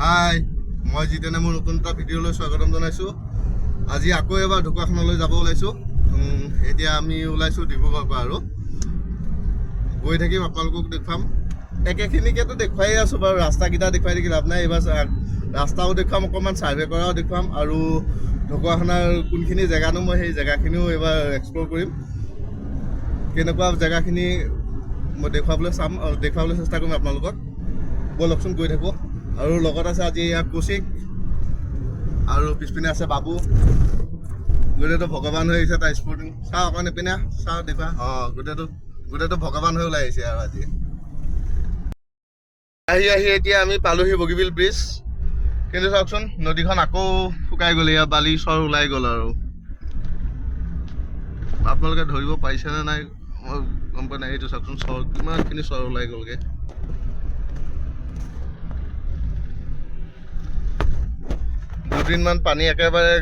হাই, মই জিতেনে মোৰ নতুন এটা ভিডিঅ'লৈ স্বাগতম জনাইছোঁ। আজি আকৌ এবাৰ ঢকুৱাখানালৈ যাব ওলাইছোঁ। এতিয়া আমি ওলাইছোঁ ডিব্ৰুগড়ৰ পৰা আৰু গৈ থাকিম, আপোনালোকক দেখুৱাম। একেখিনিকেতো দেখুৱাই আছোঁ বাৰু, ৰাস্তাকেইটা দেখুৱাই থাকি লাভ নাই। এইবাৰ ৰাস্তাও দেখুৱাম, অকণমান ছাৰ্ভে কৰাও দেখুৱাম, আৰু ঢকুৱাখানাৰ কোনখিনি জেগানো মই সেই জেগাখিনিও এইবাৰ এক্সপ্ল'ৰ কৰিম। কেনেকুৱা জেগাখিনি মই দেখুৱাবলৈ চেষ্টা কৰিম আপোনালোকক। ব'লকচোন গৈ থাকোঁ। আৰু লগত আছে আজি ইয়াৰ কৌশিক, আৰু পিছপিনে আছে বাবু। গোটেইটো ভগৱান হৈ আহিছে তাৰ স্পৰ্টিং। চাওঁ অকণ এপিনে চাওঁ দেখুৱা। গোটেইটো ভগৱান হৈ ওলাই আহিছে আৰু আজি আহি এতিয়া আমি পালোহি বগীবিল ব্ৰিজ। কিন্তু চাওকচোন, নদীখন আকৌ শুকাই গ'ল, ইয়াৰ বালি চৰ ওলাই গ'ল। আৰু আপোনালোকে ধৰিব পাৰিছেনে নাই মই গম পোৱা নাই। এইটো চাওকচোন, চৰ কিমানখিনি চৰ ওলাই গ'লগৈ। দুদিনমান পানী একেবাৰে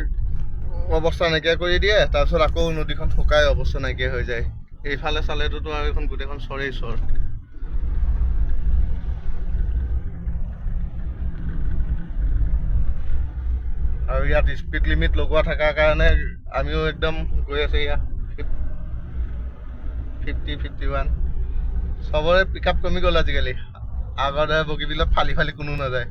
অৱস্থা নাইকিয়া কৰি দিয়ে, তাৰপিছত আকৌ নদীখন শুকাই অৱস্থা নাইকিয়া হৈ যায়। এইফালে চালেতো আৰু এইখন গোটেইখন চৰেই চৰ। আৰু ইয়াত স্পীড লিমিট লগোৱা থকাৰ কাৰণে আমিও একদম গৈ আছোঁ। ইয়াত 50-51 চবৰে পিক আপ কমি গ'ল আজিকালি। আগৰ দৰে বগীবিলত ফালি কোনো নাযায়।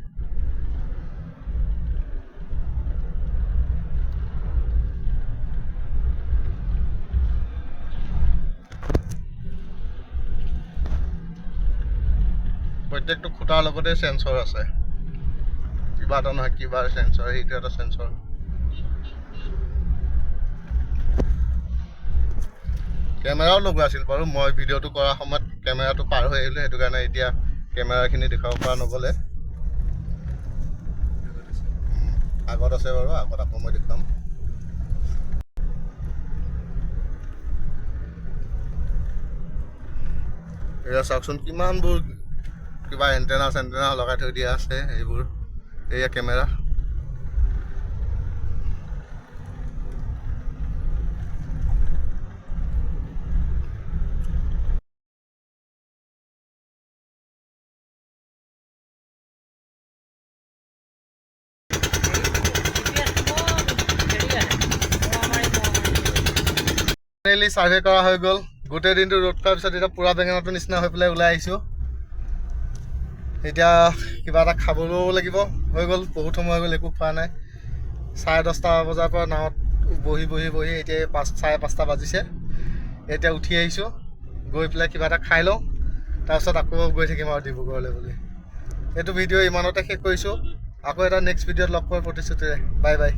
প্ৰত্যেকটো খুঁটাৰ লগতে চেঞ্চৰ আছে, কিবা এটা নহয় কিবা চেঞ্চৰ, সেইটো এটা চেঞ্চৰ। কেমেৰাও লগোৱা আছিল বাৰু, মই ভিডিঅ'টো কৰাৰ সময়ত কেমেৰাটো পাৰ হৈ আহিলোঁ, সেইটো কাৰণে এতিয়া কেমেৰাখিনি দেখুৱাব পৰা নগ'লে। আগত আছে বাৰু, আগত আকৌ মই দেখুৱাম। এয়া চাওকচোন, কিমানবোৰ কিবা এণ্টেনা লগাই থৈ দিয়া আছে। এইবোৰ এয়া কেমেৰা। ফাইনেলি ছাৰ্ভে কৰা হৈ গ'ল। গোটেই দিনটো ৰ'দ কৰাৰ পিছত এতিয়া পুৰা বেঙেনাটোৰ নিচিনা হৈ পেলাই ওলাই আহিছোঁ। এতিয়া কিবা এটা খাবলৈও লাগিব। হৈ গ'ল বহুত সময় হৈ গ'ল, একো খোৱা নাই। 10:30 বজাৰ পৰা নাৱত বহি এতিয়া 5:30 বাজিছে। এতিয়া উঠি আহিছোঁ, গৈ পেলাই কিবা এটা খাই লওঁ, তাৰপিছত আকৌ গৈ থাকিম আৰু ডিব্ৰুগড়লৈ বুলি। এইটো ভিডিঅ' ইমানতে শেষ কৰিছোঁ। আকৌ এটা নেক্সট ভিডিঅ'ত লগ পোৱাৰ প্ৰতিশ্ৰুতিৰে। Bye bye.